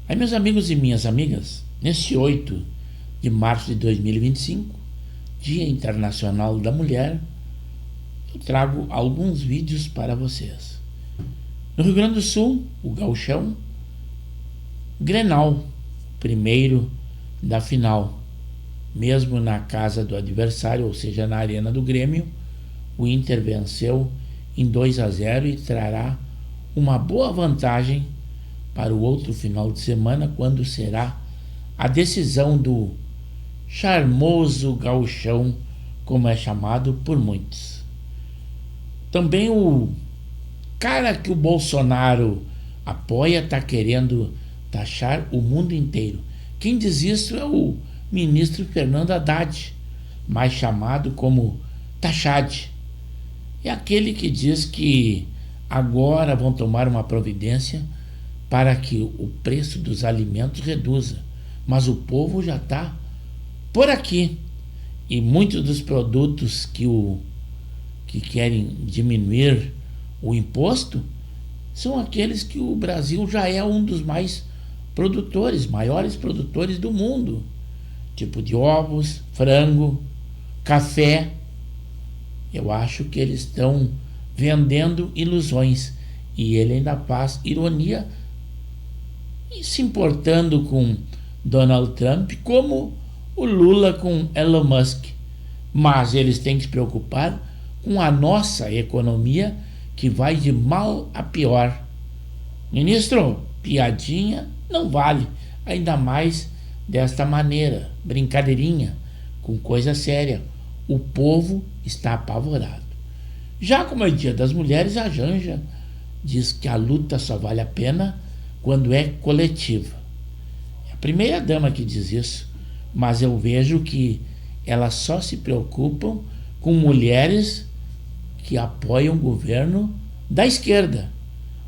Aí, meus amigos e minhas amigas, nesse 8 de março de 2025, Dia Internacional da Mulher, eu trago alguns vídeos para vocês. No Rio Grande do Sul, o gauchão, Grenal, primeiro da final. Mesmo na casa do adversário, ou seja, na arena do Grêmio, o Inter venceu em 2-0 e trará uma boa vantagem para o outro final de semana, quando será a decisão do charmoso gauchão, como é chamado por muitos. Também o cara que o Bolsonaro apoia está querendo taxar o mundo inteiro. Quem diz isso é o ministro Fernando Haddad, mais chamado como Taxade. É aquele que diz que agora vão tomar uma providência para que o preço dos alimentos reduza, mas o povo já está por aqui. E muitos dos produtos que querem diminuir o imposto são aqueles que o Brasil já é um dos maiores produtores do mundo, tipo de ovos, frango, café. Eu acho que eles estão vendendo ilusões, e ele ainda faz ironia e se importando com Donald Trump como o Lula com Elon Musk. Mas eles têm que se preocupar com a nossa economia, que vai de mal a pior. Ministro, piadinha não vale, ainda mais desta maneira, brincadeirinha, com coisa séria. O povo está apavorado. Já como é Dia das Mulheres, a Janja diz que a luta só vale a pena quando é coletiva. É a primeira dama que diz isso, mas eu vejo que elas só se preocupam com mulheres que apoiam o governo da esquerda.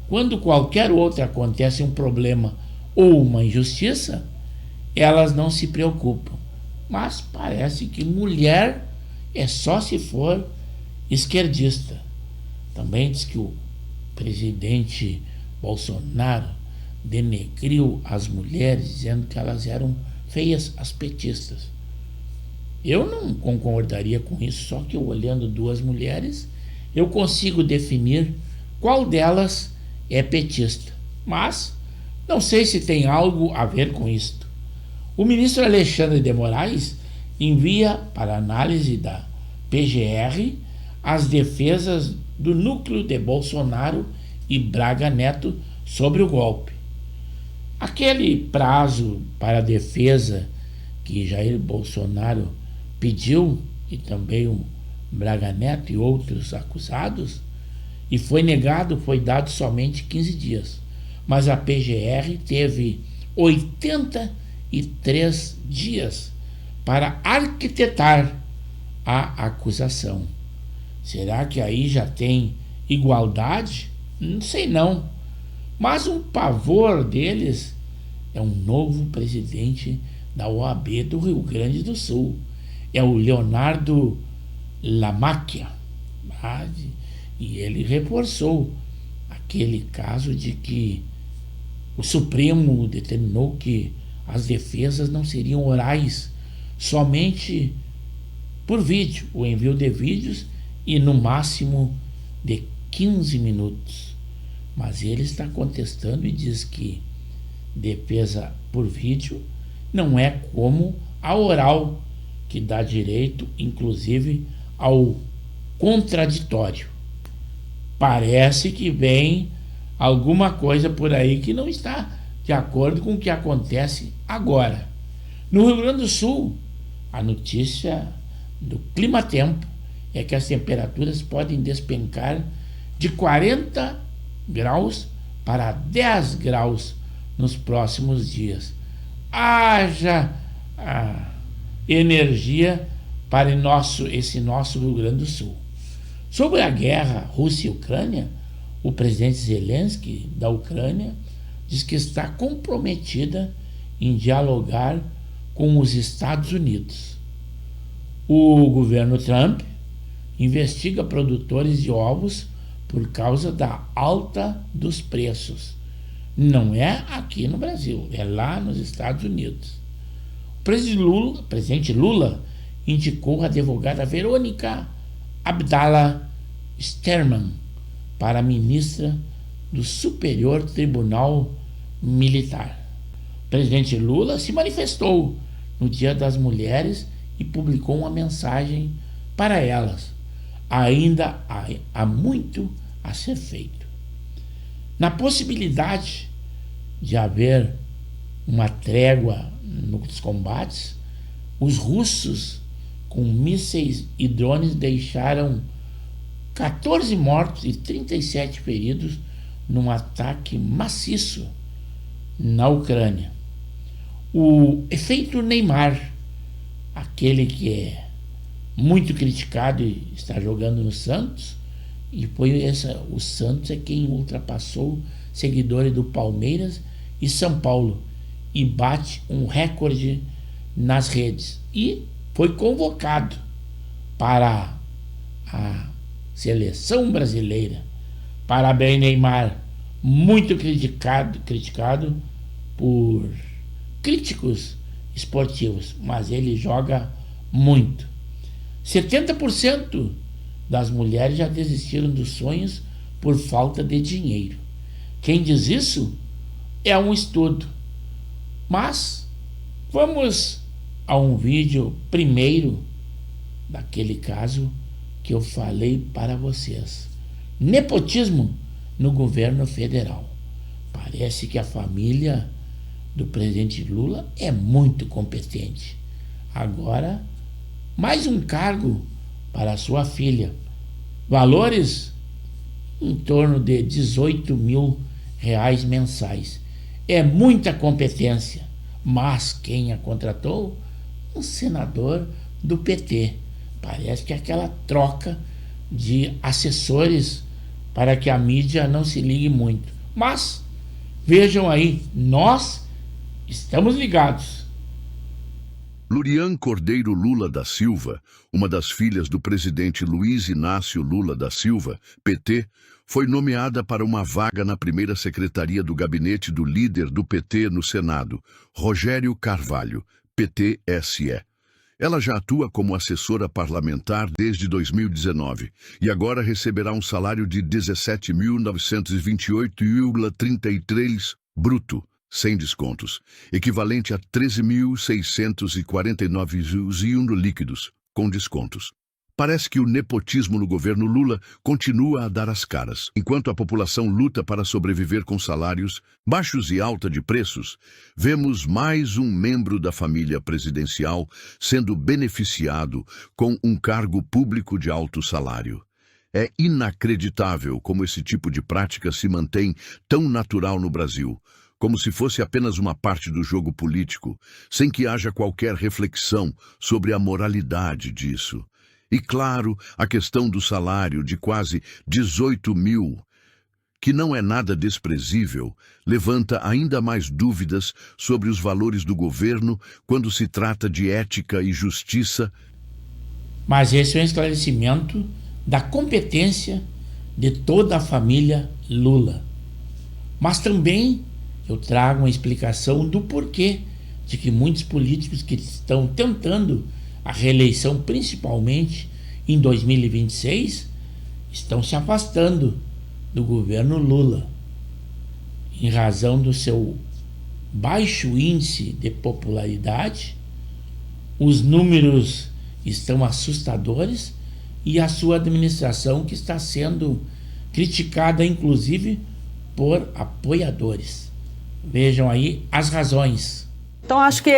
Quando qualquer outra acontece um problema ou uma injustiça, elas não se preocupam. Mas parece que mulher é só se for esquerdista. Também diz que o presidente Bolsonaro denegriu as mulheres, dizendo que elas eram feias, as petistas. Eu não concordaria com isso, só que eu, olhando duas mulheres, eu consigo definir qual delas é petista. Mas não sei se tem algo a ver com isto. O ministro Alexandre de Moraes envia para análise da PGR as defesas do núcleo de Bolsonaro e Braga Neto sobre o golpe. Aquele prazo para a defesa que Jair Bolsonaro pediu, e também o Braga Neto e outros acusados, e foi negado, foi dado somente 15 dias. Mas a PGR teve 83 dias para arquitetar a acusação. Será que aí já tem igualdade? Não sei não. Mas um pavor deles é um novo presidente da OAB do Rio Grande do Sul. É o Leonardo Lamacchia. E ele reforçou aquele caso de que o Supremo determinou que as defesas não seriam orais, somente por vídeo, o envio de vídeos, e no máximo de 15 minutos. Mas ele está contestando e diz que defesa por vídeo não é como a oral, que dá direito, inclusive, ao contraditório. Parece que vem alguma coisa por aí que não está de acordo com o que acontece agora. No Rio Grande do Sul, a notícia do clima-tempo é que as temperaturas podem despencar de 40 graus para 10 graus nos próximos dias. Haja energia para esse nosso Rio Grande do Sul. Sobre a guerra Rússia e Ucrânia, o presidente Zelensky da Ucrânia diz que está comprometida em dialogar com os Estados Unidos. O governo Trump investiga produtores de ovos por causa da alta dos preços. Não é aqui no Brasil, é lá nos Estados Unidos. O presidente Lula indicou a advogada Verônica Abdallah Sterman para ministra do Superior Tribunal Militar. O presidente Lula se manifestou no Dia das Mulheres e publicou uma mensagem para elas. Ainda há muito a ser feito. Na possibilidade de haver uma trégua nos combates, os russos com mísseis e drones deixaram 14 mortos e 37 feridos num ataque maciço na Ucrânia. O efeito Neymar, aquele que é muito criticado e está jogando no Santos, e o Santos é quem ultrapassou seguidores do Palmeiras e São Paulo e bate um recorde nas redes e foi convocado para a seleção brasileira. Parabéns, Neymar, muito criticado por críticos esportivos, mas ele joga muito. 70% das mulheres já desistiram dos sonhos por falta de dinheiro. Quem diz isso é um estudo. Mas vamos a um vídeo primeiro daquele caso que eu falei para vocês. Nepotismo no governo federal. Parece que a família do presidente Lula é muito competente. Agora, mais um cargo para sua filha. Valores em torno de R$18.000 mensais. É muita competência, mas quem a contratou? Um senador do PT. Parece que é aquela troca de assessores para que a mídia não se ligue muito. Mas, vejam aí, nós estamos ligados. Lurian Cordeiro Lula da Silva, uma das filhas do presidente Luiz Inácio Lula da Silva, PT, foi nomeada para uma vaga na primeira secretaria do gabinete do líder do PT no Senado, Rogério Carvalho, PT-SE. Ela já atua como assessora parlamentar desde 2019 e agora receberá um salário de R$ 17.928,33 bruto, sem descontos, equivalente a R$ 13.649 líquidos, com descontos. Parece que o nepotismo no governo Lula continua a dar as caras. Enquanto a população luta para sobreviver com salários baixos e alta de preços, vemos mais um membro da família presidencial sendo beneficiado com um cargo público de alto salário. É inacreditável como esse tipo de prática se mantém tão natural no Brasil, como se fosse apenas uma parte do jogo político, sem que haja qualquer reflexão sobre a moralidade disso. E claro, a questão do salário de quase 18 mil, que não é nada desprezível, levanta ainda mais dúvidas sobre os valores do governo quando se trata de ética e justiça. Mas esse é um esclarecimento da competência de toda a família Lula. Mas também eu trago uma explicação do porquê de que muitos políticos que estão tentando a reeleição, principalmente em 2026, estão se afastando do governo Lula, em razão do seu baixo índice de popularidade. Os números estão assustadores e a sua administração que está sendo criticada, inclusive, por apoiadores. Vejam aí as razões. Então, acho que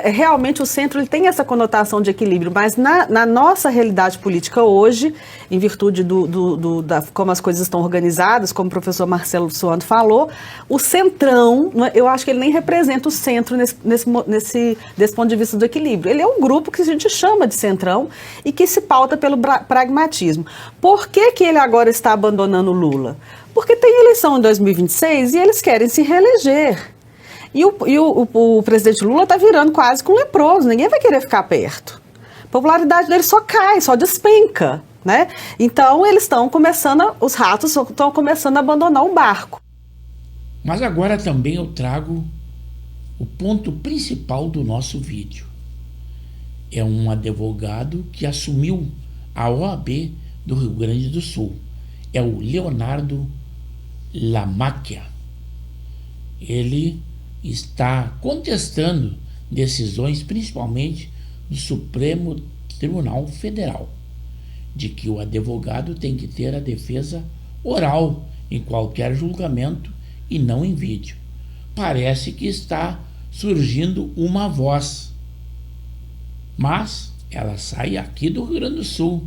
realmente o centro ele tem essa conotação de equilíbrio, mas na nossa realidade política hoje, em virtude como as coisas estão organizadas, como o professor Marcelo Suando falou, o centrão, eu acho que ele nem representa o centro desse ponto de vista do equilíbrio. Ele é um grupo que a gente chama de centrão e que se pauta pelo pragmatismo. Por que ele agora está abandonando o Lula? Porque tem eleição em 2026 e eles querem se reeleger. E o presidente Lula está virando quase com leproso, ninguém vai querer ficar perto. A popularidade dele só cai, só despenca, né? Então eles estão começando, os ratos estão começando a abandonar o barco. Mas agora também eu trago o ponto principal do nosso vídeo. É um advogado que assumiu a OAB do Rio Grande do Sul. É o Leonardo Lamacchia. Ele está contestando decisões, principalmente do Supremo Tribunal Federal, de que o advogado tem que ter a defesa oral em qualquer julgamento e não em vídeo. Parece que está surgindo uma voz, mas ela sai aqui do Rio Grande do Sul,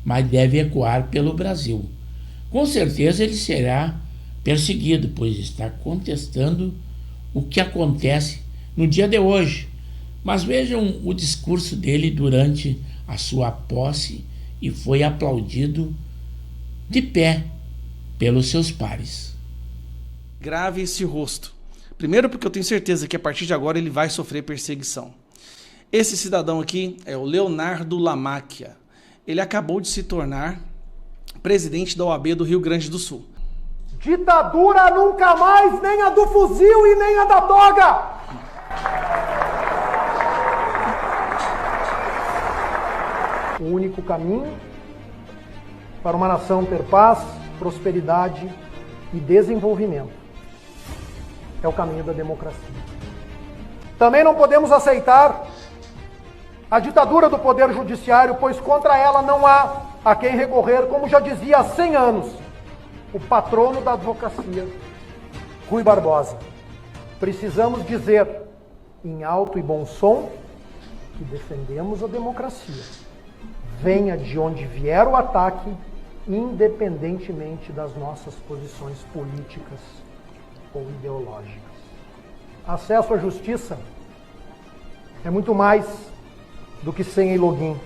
mas deve ecoar pelo Brasil. Com certeza ele será perseguido, pois está contestando o que acontece no dia de hoje. Mas vejam o discurso dele durante a sua posse e foi aplaudido de pé pelos seus pares. Grave esse rosto. Primeiro porque eu tenho certeza que a partir de agora ele vai sofrer perseguição. Esse cidadão aqui é o Leonardo Lamacchia. Ele acabou de se tornar presidente da OAB do Rio Grande do Sul. Ditadura nunca mais, nem a do fuzil e nem a da toga! O único caminho para uma nação ter paz, prosperidade e desenvolvimento é o caminho da democracia. Também não podemos aceitar a ditadura do poder judiciário, pois contra ela não há a quem recorrer, como já dizia há 100 anos o patrono da advocacia, Rui Barbosa. Precisamos dizer em alto e bom som que defendemos a democracia. Venha de onde vier o ataque, independentemente das nossas posições políticas ou ideológicas. Acesso à justiça é muito mais do que senha e login.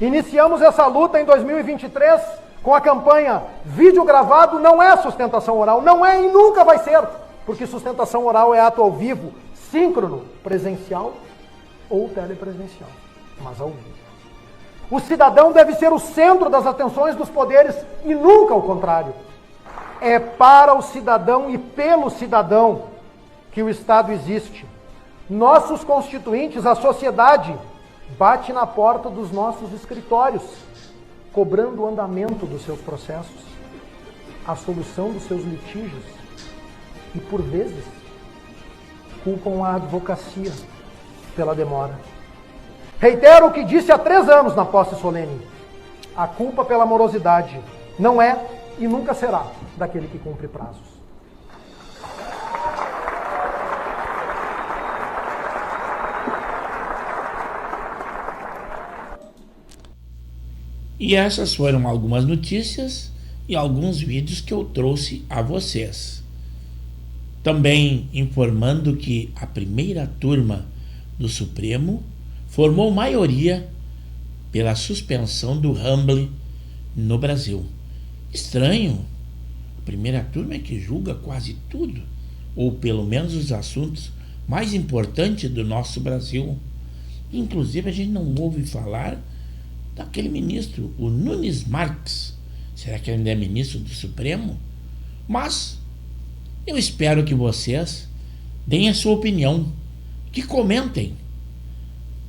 Iniciamos essa luta em 2023 com a campanha Vídeo Gravado Não É Sustentação Oral. Não é e nunca vai ser, porque sustentação oral é ato ao vivo, síncrono, presencial ou telepresencial, mas ao vivo. O cidadão deve ser o centro das atenções dos poderes e nunca o contrário. É para o cidadão e pelo cidadão que o Estado existe. Nossos constituintes, a sociedade, bate na porta dos nossos escritórios, cobrando o andamento dos seus processos, a solução dos seus litígios e, por vezes, culpam a advocacia pela demora. Reitero o que disse há 3 anos na posse solene. A culpa pela morosidade não é e nunca será daquele que cumpre prazos. E essas foram algumas notícias e alguns vídeos que eu trouxe a vocês. Também informando que a primeira turma do Supremo formou maioria pela suspensão do Rumble no Brasil. Estranho, a primeira turma é que julga quase tudo, ou pelo menos os assuntos mais importantes do nosso Brasil. Inclusive a gente não ouve falar daquele ministro, o Nunes Marques. Será que ele ainda é ministro do Supremo? Mas eu espero que vocês deem a sua opinião, que comentem.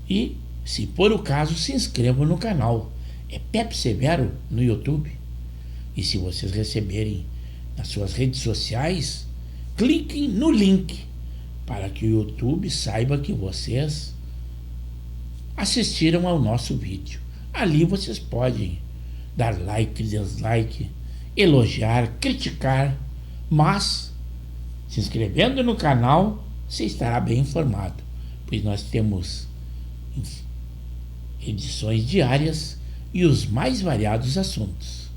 E, se for o caso, se inscrevam no canal. É Pepe Severo no YouTube. E se vocês receberem nas suas redes sociais, cliquem no link para que o YouTube saiba que vocês assistiram ao nosso vídeo. Ali vocês podem dar like, dislike, elogiar, criticar, mas se inscrevendo no canal, você estará bem informado, pois nós temos edições diárias e os mais variados assuntos.